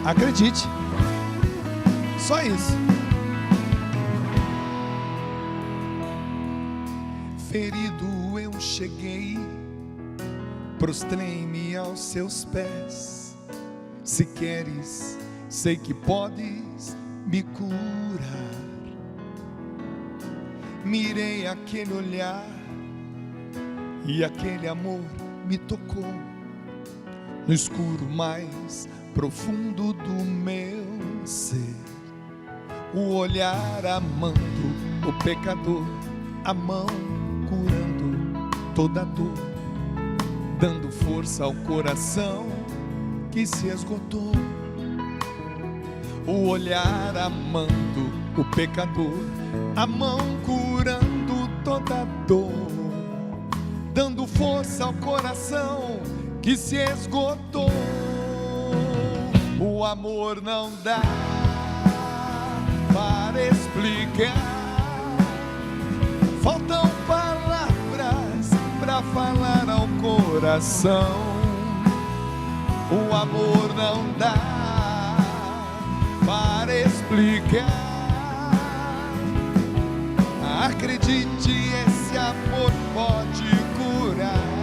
Acredite. Só isso. Ferido eu cheguei, prostrei-me aos seus pés. Se queres, sei que podes me curar. Mirei aquele olhar e aquele amor me tocou no escuro mais profundo do meu ser. O olhar amando o pecador, a mão curando toda dor, dando força ao coração que se esgotou. O olhar amando o pecador, a mão curando toda dor, dando força ao coração que se esgotou. O amor não dá para explicar, faltam palavras para falar ao coração. O amor não dá para explicar. Acredite, esse amor pode curar.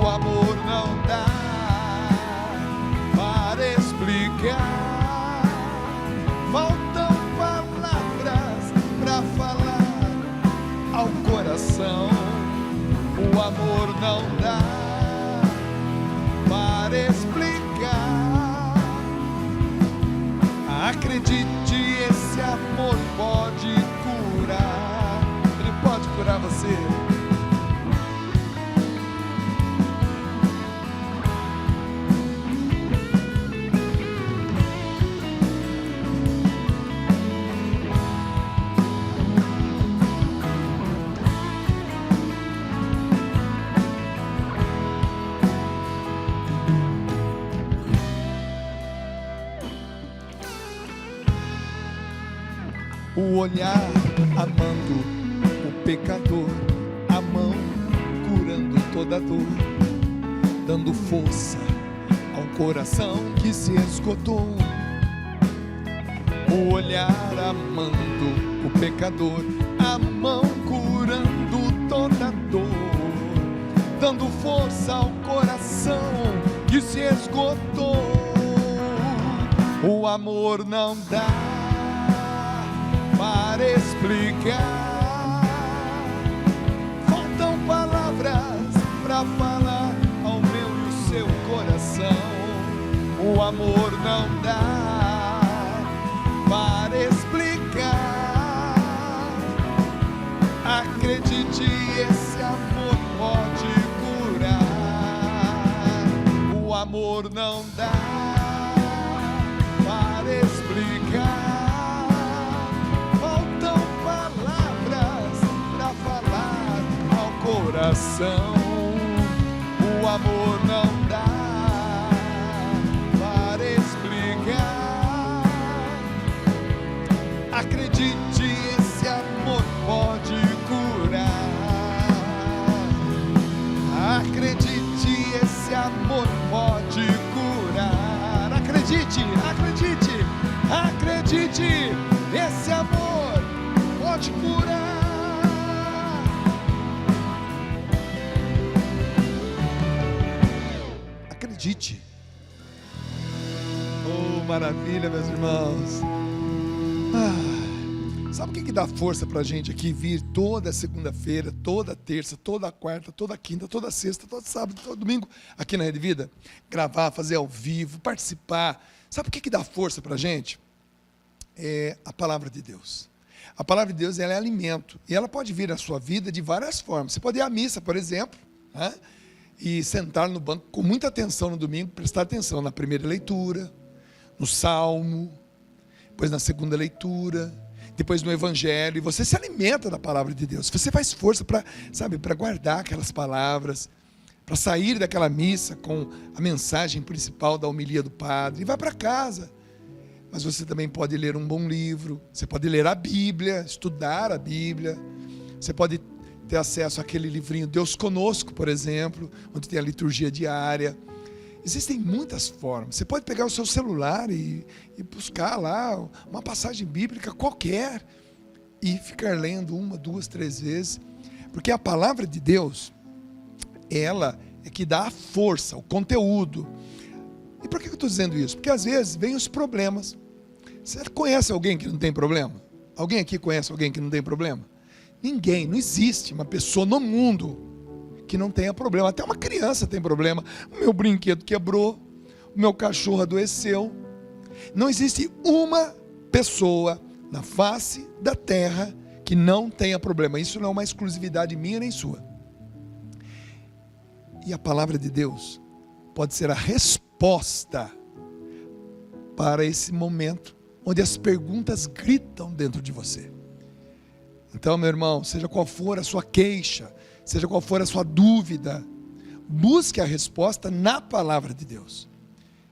O amor não dá para explicar, faltam palavras para falar ao coração. O amor não dá para explicar. Acredite, esse amor pode curar. Ele pode curar você. O olhar amando o pecador, a mão curando toda dor, dando força ao coração que se esgotou. O olhar amando o pecador, a mão curando toda dor, dando força ao coração que se esgotou. O amor não dá para explicar, faltam palavras para falar ao meu e o seu coração. O amor não dá para explicar. Acredite, esse amor pode curar. O amor não dá para explicar. Coração, o amor não dá para explicar. Acredite, esse amor pode curar. Acredite, esse amor pode curar. Acredite, acredite, acredite, esse amor pode curar. Acredite. Oh, maravilha, meus irmãos. Sabe o que dá força pra gente aqui vir toda segunda-feira, toda terça, toda quarta, toda quinta, toda sexta, todo sábado, todo domingo aqui na Rede Vida? Gravar, fazer ao vivo, participar. Sabe o que dá força pra gente? É a palavra de Deus. A palavra de Deus, ela é alimento. E ela pode vir à sua vida de várias formas. Você pode ir à missa, por exemplo, né? E sentar no banco com muita atenção no domingo, prestar atenção na primeira leitura, no salmo, depois na segunda leitura, depois no evangelho, e você se alimenta da palavra de Deus. Você faz força para, sabe, para guardar aquelas palavras, para sair daquela missa com a mensagem principal da homilia do padre, e vai para casa. Mas você também pode ler um bom livro, você pode ler a Bíblia, estudar a Bíblia, você pode ter acesso àquele livrinho Deus Conosco, por exemplo, onde tem a liturgia diária. Existem muitas formas. Você pode pegar o seu celular e buscar lá uma passagem bíblica qualquer e ficar lendo 1, 2, 3 vezes. Porque a palavra de Deus, ela é que dá a força, o conteúdo. E por que eu estou dizendo isso? Porque às vezes vem os problemas. Você conhece alguém que não tem problema? Alguém aqui conhece alguém que não tem problema? Ninguém, não existe uma pessoa no mundo que não tenha problema. Até uma criança tem problema. O meu brinquedo quebrou, o meu cachorro adoeceu. Não existe uma pessoa na face da terra que não tenha problema. Isso não é uma exclusividade minha nem sua. E a palavra de Deus pode ser a resposta para esse momento onde as perguntas gritam dentro de você. Então, meu irmão, seja qual for a sua queixa, seja qual for a sua dúvida, busque a resposta na palavra de Deus.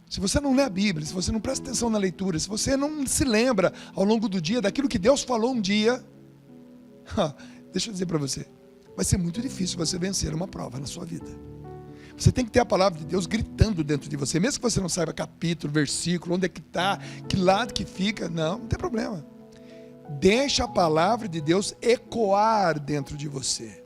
Se você não lê a Bíblia, se você não presta atenção na leitura, se você não se lembra ao longo do dia daquilo que Deus falou um dia, deixa eu dizer para você, vai ser muito difícil você vencer uma prova na sua vida. Você tem que ter a palavra de Deus gritando dentro de você, mesmo que você não saiba capítulo, versículo, onde é que está, que lado que fica, não tem problema. Deixa a palavra de Deus ecoar dentro de você.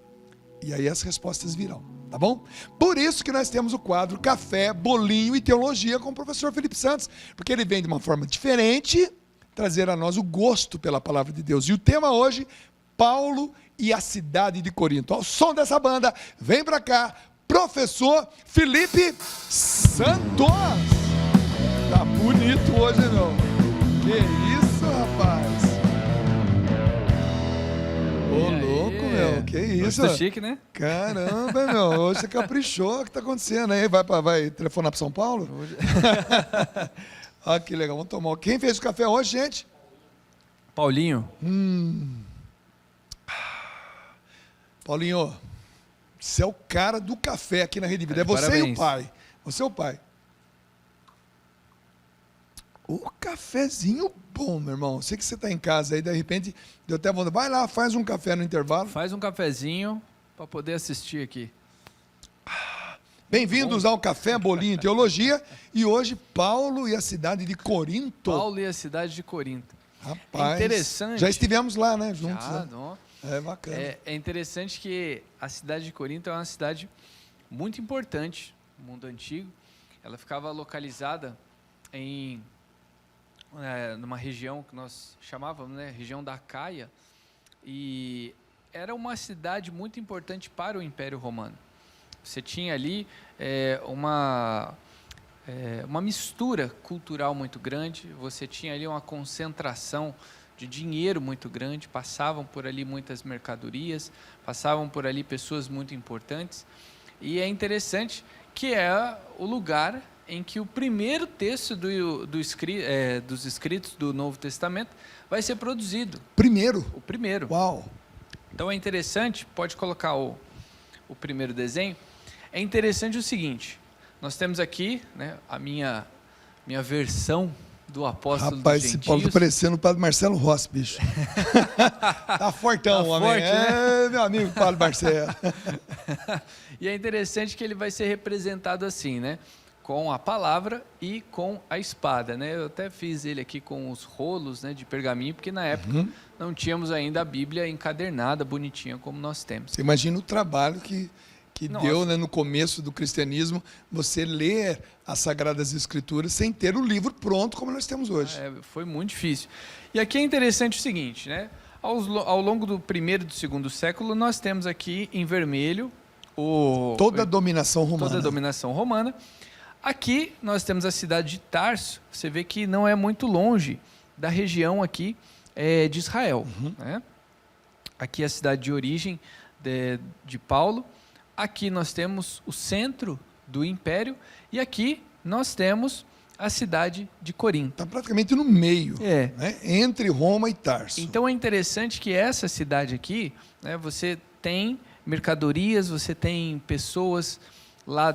E aí as respostas virão, tá bom? Por isso que nós temos o quadro Café, Bolinho e Teologia com o professor Felipe Santos, porque ele vem de uma forma diferente, trazer a nós o gosto pela palavra de Deus. E o tema hoje, Paulo e a cidade de Corinto. Ao som dessa banda, vem pra cá, professor Felipe Santos. Tá bonito hoje, não? Que isso, rapaz? Ô, louco, meu, que isso? Hoje tá chique, né? Caramba, meu, hoje você caprichou, o que tá acontecendo aí? Vai telefonar para São Paulo? Hoje... Ah, que legal, vamos tomar. Quem fez o café hoje, gente? Paulinho. Paulinho, você é o cara do café aqui na Rede Vida, é você parabéns. E o pai. Você é o pai. O cafezinho bom, meu irmão. Sei que você está em casa aí, de repente, deu até vontade. Vai lá, faz um café no intervalo. Faz um cafezinho para poder assistir aqui. Bem-vindos ao Café, Bolinho e Teologia. E hoje, Paulo e a cidade de Corinto. Paulo e a cidade de Corinto. Rapaz, é interessante. Já estivemos lá, né? Juntos. Já, né? não. É bacana. É interessante que a cidade de Corinto é uma cidade muito importante no mundo antigo. Ela ficava localizada em numa região que nós chamávamos, né, região da Acaia, e era uma cidade muito importante para o Império Romano. Você tinha ali uma mistura cultural muito grande, você tinha ali uma concentração de dinheiro muito grande, passavam por ali muitas mercadorias, passavam por ali pessoas muito importantes, e é interessante que é o lugar em que o primeiro texto dos escritos do Novo Testamento vai ser produzido. Primeiro? O primeiro. Uau! Então é interessante, pode colocar o primeiro desenho, é interessante o seguinte, nós temos aqui, né, a minha versão do apóstolo Rapaz, dos esse gentios. Paulo tá parecendo o padre Marcelo Rossi, bicho. Tá fortão, Tá homem. forte, né? É, meu amigo Paulo Marcelo. E é interessante que ele vai ser representado assim, né? Com a palavra e com a espada, né? Eu até fiz ele aqui com os rolos, né, de pergaminho, porque na época não tínhamos ainda a Bíblia encadernada, bonitinha como nós temos. Você imagina o trabalho que deu, né, no começo do cristianismo, você ler as Sagradas Escrituras sem ter o livro pronto como nós temos hoje. Foi muito difícil. E aqui é interessante o seguinte, né? Ao longo do primeiro e do segundo século, nós temos aqui em vermelho toda a dominação romana. Toda a dominação romana. Aqui nós temos a cidade de Tarso, você vê que não é muito longe da região aqui de Israel. Né? Aqui é a cidade de origem de Paulo. Aqui nós temos o centro do império e aqui nós temos a cidade de Corinto. Está praticamente no meio, né? Entre Roma e Tarso. Então é interessante que essa cidade aqui, né, você tem mercadorias, você tem pessoas lá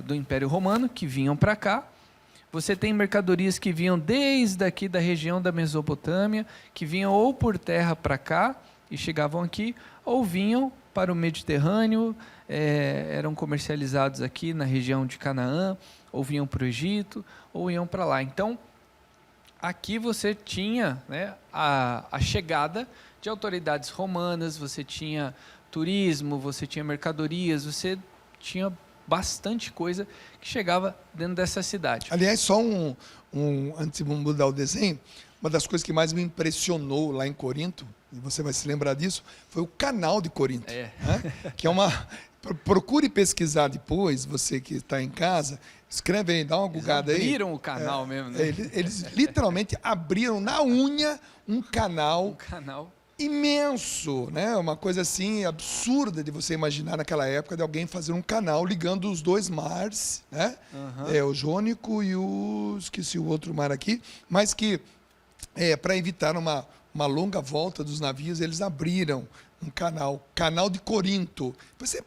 do Império Romano que vinham para cá, você tem mercadorias que vinham desde aqui da região da Mesopotâmia, que vinham ou por terra para cá e chegavam aqui, ou vinham para o Mediterrâneo, eram comercializados aqui na região de Canaã, ou vinham para o Egito, ou iam para lá. Então, aqui você tinha, né, a chegada de autoridades romanas, você tinha turismo, você tinha mercadorias, você tinha bastante coisa que chegava dentro dessa cidade. Aliás, só antes de mudar o desenho, uma das coisas que mais me impressionou lá em Corinto, e você vai se lembrar disso, foi o canal de Corinto. É. Né? Que é uma... Procure pesquisar depois, você que está em casa, escreve aí, dá uma gugada aí. Eles abriram o canal mesmo, né? Eles literalmente abriram na unha um canal imenso, né? Uma coisa assim absurda de você imaginar naquela época de alguém fazer um canal ligando os dois mares, né? O Jônico e esqueci o outro mar aqui, mas que para evitar uma longa volta dos navios, eles abriram um canal de Corinto. Você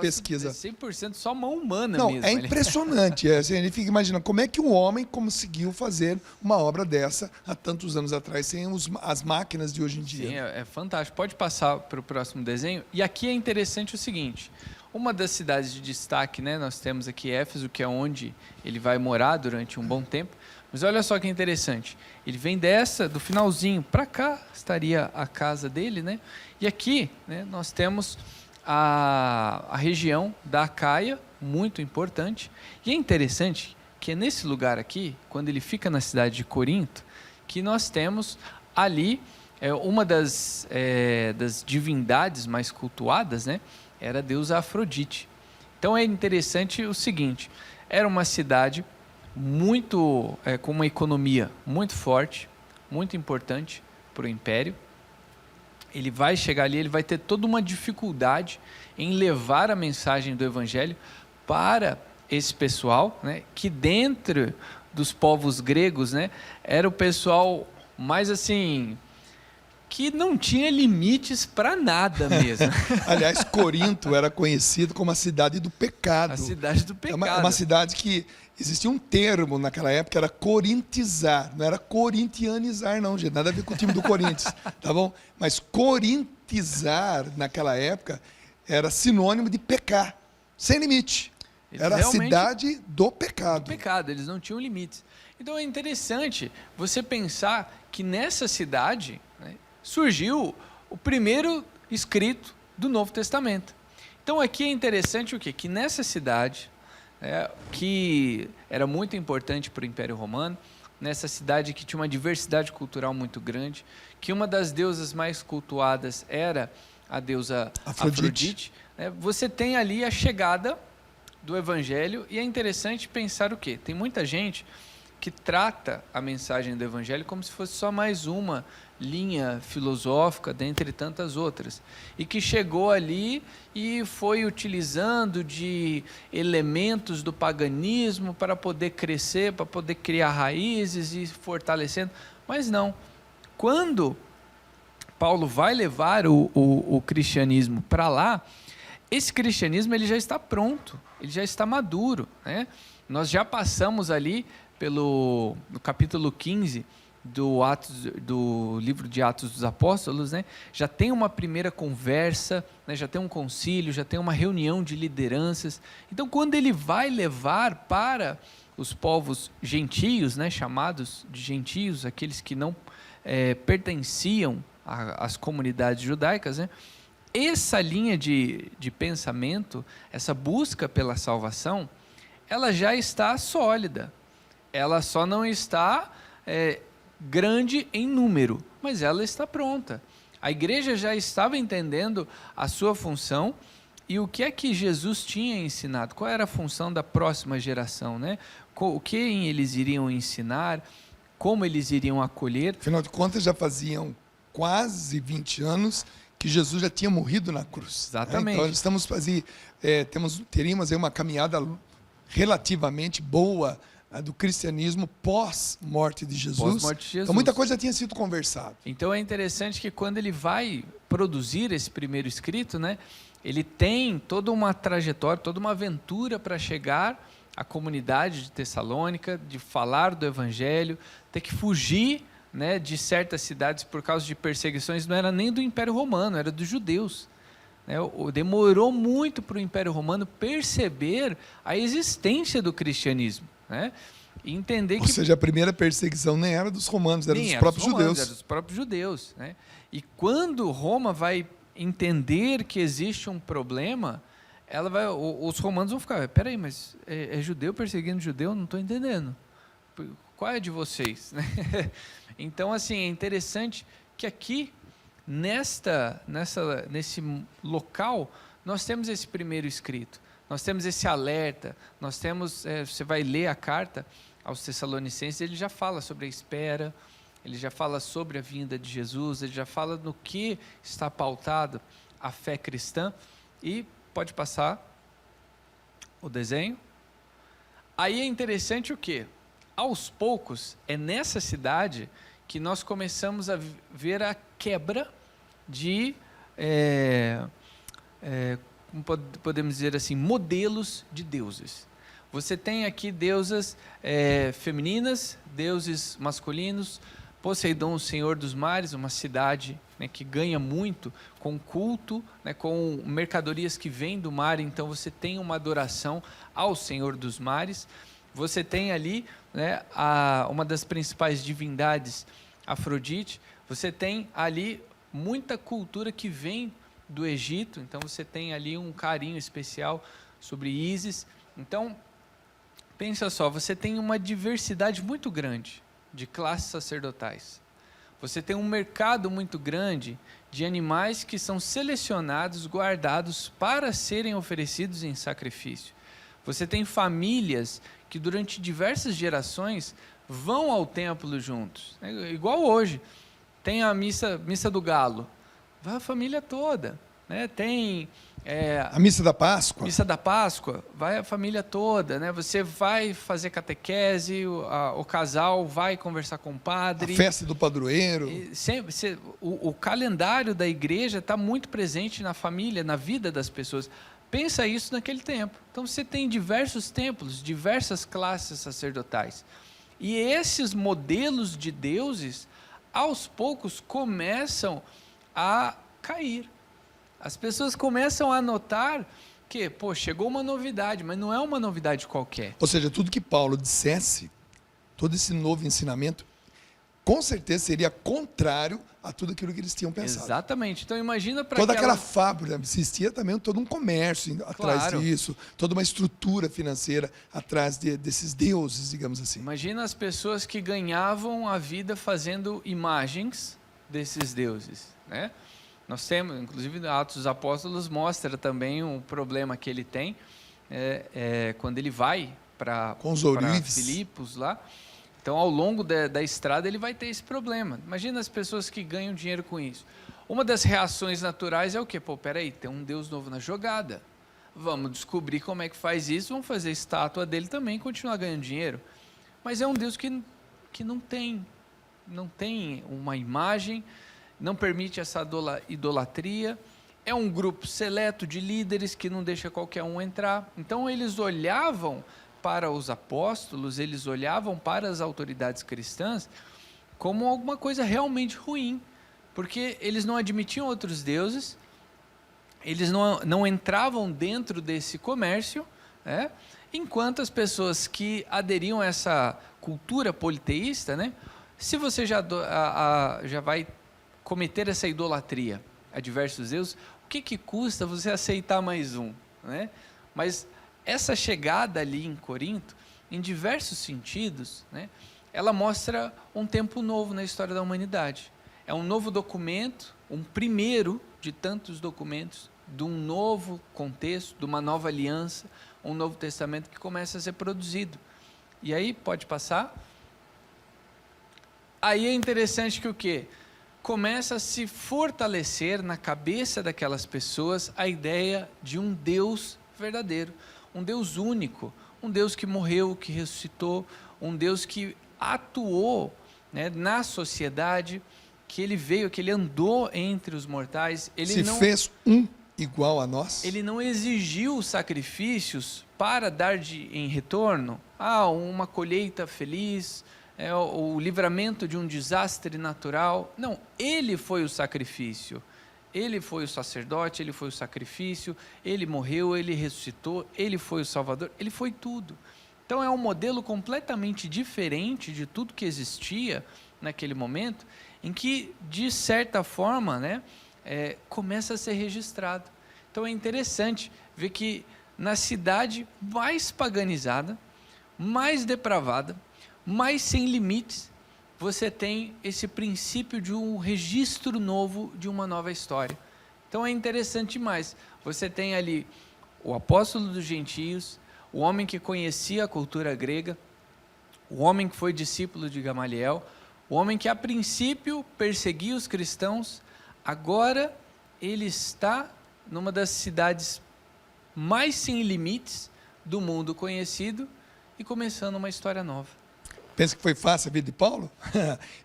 pesquisa. É 100% só mão humana Não, mesmo. é impressionante. Assim, a gente fica imaginando como é que um homem conseguiu fazer uma obra dessa há tantos anos atrás, sem as máquinas de hoje em dia. Sim, é fantástico. Pode passar para o próximo desenho. E aqui é interessante o seguinte, uma das cidades de destaque, né, nós temos aqui Éfeso, que é onde ele vai morar durante um bom tempo. Mas olha só que interessante, ele vem do finalzinho para cá, estaria a casa dele, né? E aqui, né, nós temos a região da Acaia, muito importante. E é interessante que é nesse lugar aqui, quando ele fica na cidade de Corinto, que nós temos ali uma das divindades mais cultuadas, né? Era a deusa Afrodite. Então é interessante o seguinte, era uma cidade com uma economia muito forte, muito importante para o Império. Ele vai chegar ali, ele vai ter toda uma dificuldade em levar a mensagem do Evangelho para esse pessoal, né, que dentro dos povos gregos, né, era o pessoal mais assim, que não tinha limites para nada mesmo. Aliás, Corinto era conhecido como a cidade do pecado. A cidade do pecado. É uma cidade que existia um termo naquela época, era corintizar, não era corintianizar não, gente, nada a ver com o time do Corinthians, tá bom? Mas corintizar naquela época era sinônimo de pecar, sem limite. Era a cidade do pecado. Do pecado, eles não tinham limites. Então é interessante você pensar que nessa cidade, né, surgiu o primeiro escrito do Novo Testamento. Então aqui é interessante o quê? Que nessa cidade, que era muito importante para o Império Romano, nessa cidade que tinha uma diversidade cultural muito grande, que uma das deusas mais cultuadas era a deusa Afrodite, né? Você tem ali a chegada do Evangelho, e é interessante pensar o quê? Tem muita gente que trata a mensagem do Evangelho como se fosse só mais uma linha filosófica, dentre tantas outras, e que chegou ali e foi utilizando de elementos do paganismo para poder crescer, para poder criar raízes e fortalecendo, mas não. Quando Paulo vai levar o cristianismo para lá, esse cristianismo ele já está pronto, ele já está maduro, né? Nós já passamos ali no capítulo 15 do livro de Atos dos Apóstolos, né? Já tem uma primeira conversa, né? Já tem um concílio, já tem uma reunião de lideranças. Então, quando ele vai levar para os povos gentios, né? Chamados de gentios, aqueles que não pertenciam às comunidades judaicas, né? Essa linha de pensamento, essa busca pela salvação, ela já está sólida. Ela só não está grande em número, mas ela está pronta. A igreja já estava entendendo a sua função e o que é que Jesus tinha ensinado, qual era a função da próxima geração, né? O que eles iriam ensinar, como eles iriam acolher. Afinal de contas, já faziam quase 20 anos que Jesus já tinha morrido na cruz. Exatamente. Então, teríamos aí uma caminhada relativamente boa do cristianismo pós-morte de Jesus. Pós-morte de Jesus. Então, muita coisa já tinha sido conversada. Então, é interessante que quando ele vai produzir esse primeiro escrito, né, ele tem toda uma trajetória, toda uma aventura para chegar à comunidade de Tessalônica, de falar do Evangelho, ter que fugir, né, de certas cidades por causa de perseguições, não era nem do Império Romano, era dos judeus. né, demorou muito para o Império Romano perceber a existência do cristianismo, né? E entender Ou seja, a primeira perseguição nem era dos romanos, era dos próprios judeus. Era dos próprios judeus, né? E quando Roma vai entender que existe um problema, os romanos vão ficar, peraí, mas é judeu perseguindo judeu? Não estou entendendo. Qual é de vocês? Então, assim, é interessante que aqui, nesse local, nós temos esse primeiro escrito, nós temos esse alerta, nós temos, você vai ler a carta aos Tessalonicenses, ele já fala sobre a espera, ele já fala sobre a vinda de Jesus, ele já fala no que está pautado a fé cristã. E pode passar o desenho. Aí é interessante o quê? Aos poucos, é nessa cidade que nós começamos a ver a quebra de, como podemos dizer assim, modelos de deuses. Você tem aqui deusas femininas, deuses masculinos. Poseidon, o Senhor dos Mares, uma cidade, né, que ganha muito com culto, né, com mercadorias que vêm do mar. Então você tem uma adoração ao Senhor dos Mares. Você tem ali, né, uma das principais divindades, Afrodite. Você tem ali muita cultura que vem do Egito. Então você tem ali um carinho especial sobre Ísis. Então, pensa só, você tem uma diversidade muito grande de classes sacerdotais. Você tem um mercado muito grande de animais que são selecionados, guardados para serem oferecidos em sacrifício. Você tem famílias que durante diversas gerações vão ao templo juntos. Igual hoje, tem a missa do galo, vai a família toda, né? Tem a missa da Páscoa. Missa da Páscoa, vai a família toda, né? Você vai fazer catequese, o casal vai conversar com o padre. A festa do padroeiro. O calendário da igreja está muito presente na família, na vida das pessoas. Pensa isso naquele tempo. Então você tem diversos templos, diversas classes sacerdotais. E esses modelos de deuses, aos poucos, começam a cair. As pessoas começam a notar que, chegou uma novidade, mas não é uma novidade qualquer. Ou seja, tudo que Paulo dissesse, todo esse novo ensinamento, com certeza seria contrário a tudo aquilo que eles tinham pensado. Exatamente. Então imagina para toda aquela fábrica, existia também todo um comércio atrás disso, toda uma estrutura financeira atrás desses deuses, digamos assim. Imagina as pessoas que ganhavam a vida fazendo imagens desses deuses, né? Nós temos, inclusive, Atos dos Apóstolos mostra também um problema que ele tem quando ele vai para Filipos lá. Então, ao longo da estrada, ele vai ter esse problema. Imagina as pessoas que ganham dinheiro com isso. Uma das reações naturais é o quê? Peraí, tem um Deus novo na jogada. Vamos descobrir como é que faz isso, vamos fazer estátua dele também e continuar ganhando dinheiro. Mas é um Deus que não tem uma imagem, não permite essa idolatria, é um grupo seleto de líderes que não deixa qualquer um entrar. Então eles olhavam para os apóstolos, eles olhavam para as autoridades cristãs como alguma coisa realmente ruim, porque eles não admitiam outros deuses, eles não entravam dentro desse comércio, né? Enquanto as pessoas que aderiam a essa cultura politeísta, né? Se você já vai cometer essa idolatria a diversos deuses, o que custa você aceitar mais um, né? Mas essa chegada ali em Corinto, em diversos sentidos, né, ela mostra um tempo novo na história da humanidade. É um novo documento, um primeiro de tantos documentos, de um novo contexto, de uma nova aliança, um novo testamento que começa a ser produzido. E aí, pode passar? Aí é interessante que o quê? Começa a se fortalecer na cabeça daquelas pessoas a ideia de um Deus verdadeiro, um Deus único, um Deus que morreu, que ressuscitou, um Deus que atuou, né, na sociedade, que ele veio, que ele andou entre os mortais. Ele fez um igual a nós. Ele não exigiu sacrifícios para dar em retorno uma colheita feliz, o livramento de um desastre natural. Não, ele foi o sacrifício. Ele foi o sacerdote, ele foi o sacrifício, ele morreu, ele ressuscitou, ele foi o Salvador, ele foi tudo. Então é um modelo completamente diferente de tudo que existia naquele momento, em que, de certa forma, né, começa a ser registrado. Então é interessante ver que na cidade mais paganizada, mais depravada, mais sem limites, você tem esse princípio de um registro novo, de uma nova história. Então é interessante demais. Você tem ali o apóstolo dos gentios, o homem que conhecia a cultura grega, o homem que foi discípulo de Gamaliel, o homem que a princípio perseguia os cristãos, agora ele está numa das cidades mais sem limites do mundo conhecido e começando uma história nova. Pensa que foi fácil a vida de Paulo?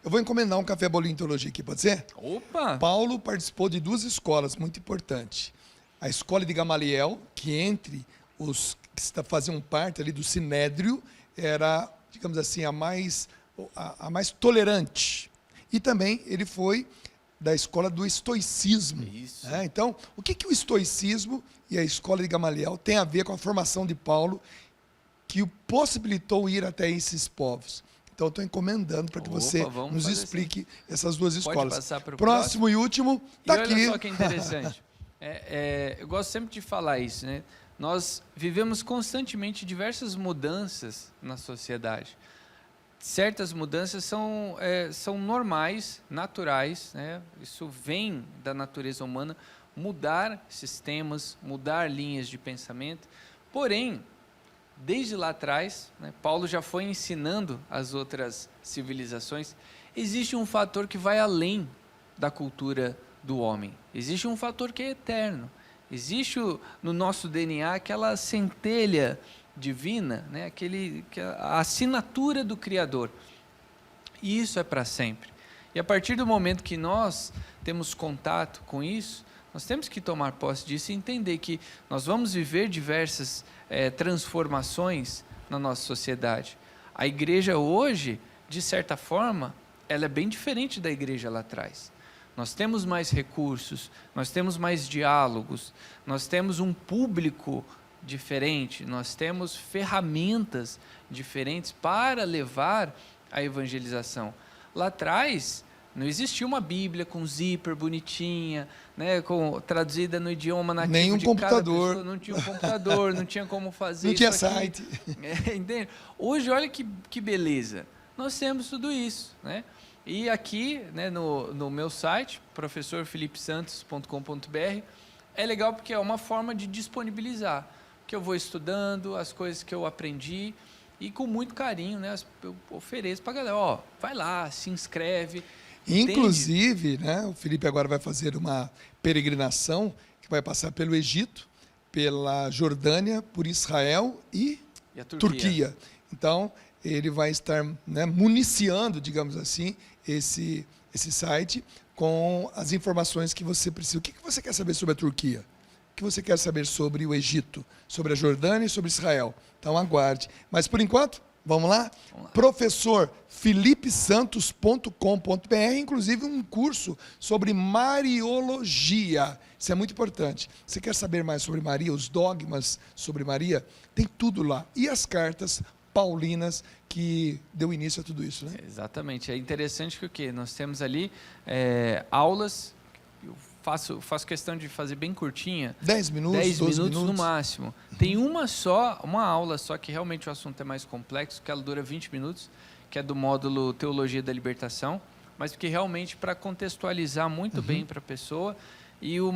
Eu vou encomendar um café bolinho teologia aqui, pode ser? Opa! Paulo participou de 2 escolas muito importantes. A escola de Gamaliel, que entre os que faziam parte ali do Sinédrio, era, digamos assim, a mais tolerante. E também ele foi da escola do estoicismo. Isso. Então, o que o estoicismo e a escola de Gamaliel tem a ver com a formação de Paulo, que o possibilitou ir até esses povos? Então, estou encomendando para que você nos explique essas 2 escolas. Pode passar para o próximo e último, está aqui. Olha só que interessante. Eu gosto sempre de falar isso, né? Nós vivemos constantemente diversas mudanças na sociedade. Certas mudanças são normais, naturais, né? Isso vem da natureza humana, mudar sistemas, mudar linhas de pensamento. Porém, desde lá atrás, né, Paulo já foi ensinando as outras civilizações, existe um fator que vai além da cultura do homem. Existe um fator que é eterno. Existe no nosso DNA aquela centelha divina, né, a assinatura do Criador. E isso é para sempre. E a partir do momento que nós temos contato com isso, nós temos que tomar posse disso e entender que nós vamos viver diversas transformações na nossa sociedade. A igreja hoje, de certa forma, ela é bem diferente da igreja lá atrás. Nós temos mais recursos, nós temos mais diálogos, nós temos um público diferente, nós temos ferramentas diferentes para levar a evangelização. Lá atrás, não existia uma Bíblia com zíper bonitinha, né, traduzida no idioma nativo nem um de computador. cada pessoa. Não tinha um computador, não tinha como fazer não isso tinha aqui. site. Entende? Hoje, olha que beleza. Nós temos tudo isso, né? E aqui, né, no meu site, professorfelipesantos.com.br, é legal porque é uma forma de disponibilizar, que eu vou estudando, as coisas que eu aprendi, e com muito carinho, né, eu ofereço para a galera, vai lá, se inscreve. Inclusive, né, o Felipe agora vai fazer uma peregrinação que vai passar pelo Egito, pela Jordânia, por Israel e a Turquia. Então, ele vai estar, né, municiando, digamos assim, esse site com as informações que você precisa. O que você quer saber sobre a Turquia? O que você quer saber sobre o Egito, sobre a Jordânia e sobre Israel? Então aguarde. Mas por enquanto, vamos lá? Professorfelipesantos.com.br, inclusive um curso sobre Mariologia. Isso é muito importante. Você quer saber mais sobre Maria, os dogmas sobre Maria? Tem tudo lá. E as cartas paulinas que deu início a tudo isso, né? Exatamente. É interessante que o quê? Nós temos ali aulas, eu faço questão de fazer bem curtinha. 10 minutos, 10 12 minutos no minutos. máximo. Tem uma aula só, que realmente o assunto é mais complexo, que ela dura 20 minutos, que é do módulo Teologia da Libertação, mas porque realmente para contextualizar muito bem para a pessoa, e o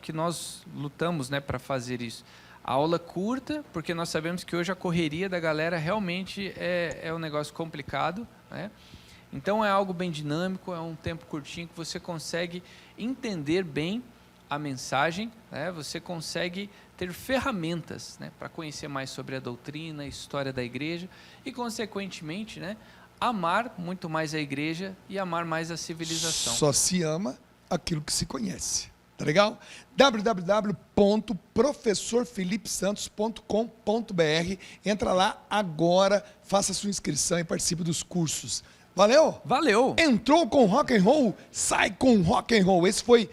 que nós lutamos, né, para fazer isso. A aula curta, porque nós sabemos que hoje a correria da galera realmente é um negócio complicado, né? Então é algo bem dinâmico, é um tempo curtinho que você consegue entender bem a mensagem, né? Você consegue ter ferramentas, né, para conhecer mais sobre a doutrina, a história da igreja e, consequentemente, né, amar muito mais a igreja e amar mais a civilização. Só se ama aquilo que se conhece. Tá legal? www.professorfelipesantos.com.br. Entra lá agora, faça sua inscrição e participe dos cursos. Valeu? Valeu! Entrou com rock and roll, sai com rock and roll. Esse foi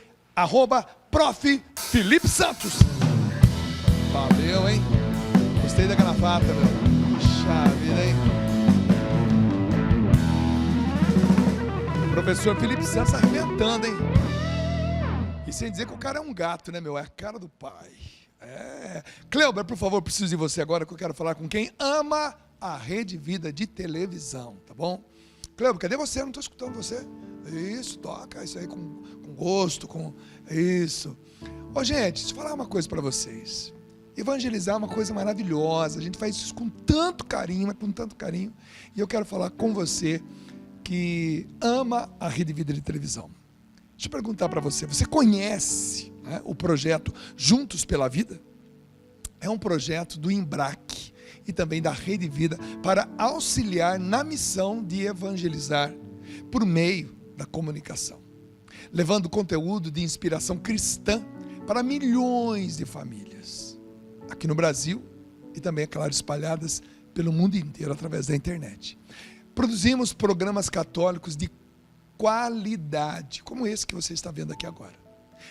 @Prof. Felipe Santos. Valeu, hein? Gostei da gravata, meu. Puxa vida, hein? Professor Felipe Santos arrebentando, hein? E sem dizer que o cara é um gato, né, meu? É a cara do pai. Cleuber, por favor, preciso de você agora, que eu quero falar com quem ama a Rede Vida de televisão, tá bom? Cleuber, cadê você? Eu não estou escutando você. Isso, toca isso aí com gosto, isso. Ô, gente, deixa eu falar uma coisa para vocês. Evangelizar é uma coisa maravilhosa. A gente faz isso com tanto carinho, mas com tanto carinho. E eu quero falar com você que ama a Rede Vida de televisão. Deixa eu perguntar para você. Você conhece, né, o projeto Juntos pela Vida? É um projeto do Embrac e também da Rede Vida para auxiliar na missão de evangelizar por meio da comunicação, levando conteúdo de inspiração cristã para milhões de famílias, aqui no Brasil e também, é claro, espalhadas pelo mundo inteiro através da internet. Produzimos programas católicos de qualidade, como esse que você está vendo aqui agora.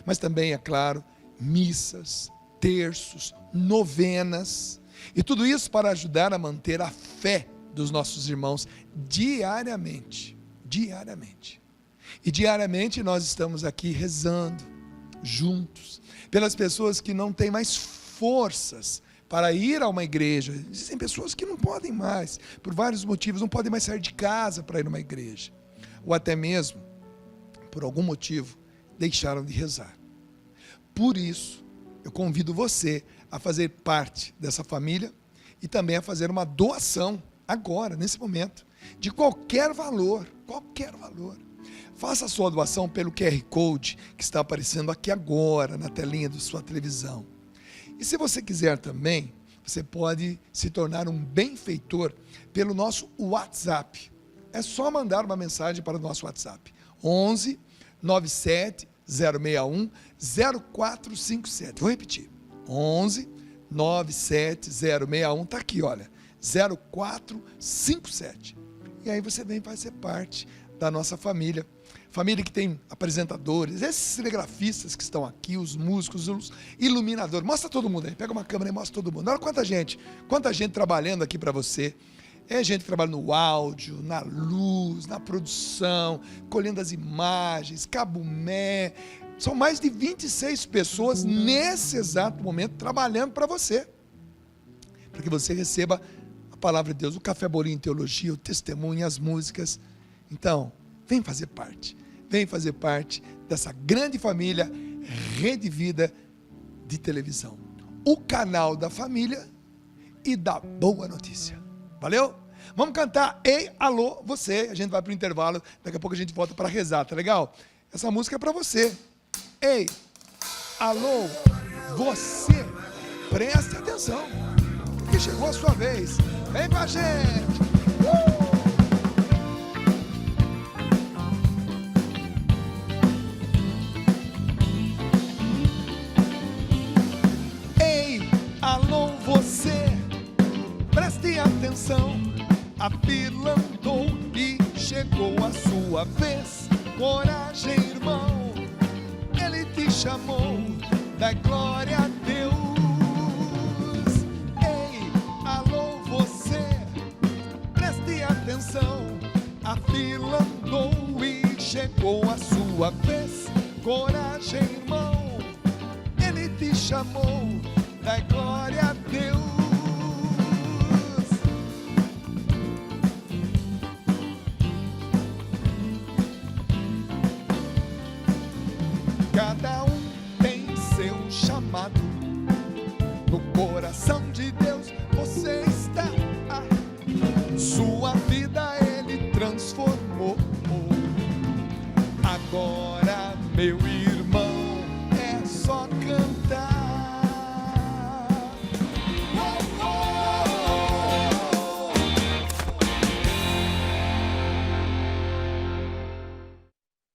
Mas também, é claro, missas, terços, novenas, e tudo isso para ajudar a manter a fé dos nossos irmãos diariamente. E diariamente nós estamos aqui rezando juntos pelas pessoas que não têm mais forças para ir a uma igreja. Existem pessoas que não podem mais, por vários motivos, não podem mais sair de casa para ir a uma igreja, ou até mesmo, por algum motivo, deixaram de rezar. Por isso, eu convido você a fazer parte dessa família e também a fazer uma doação, agora, nesse momento, de qualquer valor. Faça a sua doação pelo QR Code que está aparecendo aqui agora, na telinha da sua televisão. E se você quiser também, você pode se tornar um benfeitor pelo nosso WhatsApp. É só mandar uma mensagem para o nosso WhatsApp. 11 97 061 0457. Vou repetir. 11 97 061. Está aqui, olha. 0457. E aí você vem fazer parte da nossa família. Família que tem apresentadores, esses cinegrafistas que estão aqui, os músicos, os iluminadores. Mostra todo mundo aí, pega uma câmera e mostra todo mundo. Olha quanta gente trabalhando aqui para você. É gente que trabalha no áudio, na luz, na produção, colhendo as imagens, cabumé. São mais de 26 pessoas nesse exato momento trabalhando para você. Para que você receba a palavra de Deus, o café bolinho em teologia, o testemunho, as músicas. Então, vem fazer parte dessa grande família Rede Vida de televisão. O canal da família e da boa notícia. Valeu? Vamos cantar Ei, Alô, Você. A gente vai para o intervalo, daqui a pouco a gente volta para rezar, tá legal? Essa música é para você. Ei, alô, você. Preste atenção, porque chegou a sua vez. Vem com a gente. Preste atenção, a fila andou e chegou a sua vez. Coragem, irmão, ele te chamou, dá glória a Deus. Ei, alô você, preste atenção, a fila andou e chegou a sua vez. Coragem, irmão, ele te chamou, dá glória a Deus. Cada um tem seu chamado no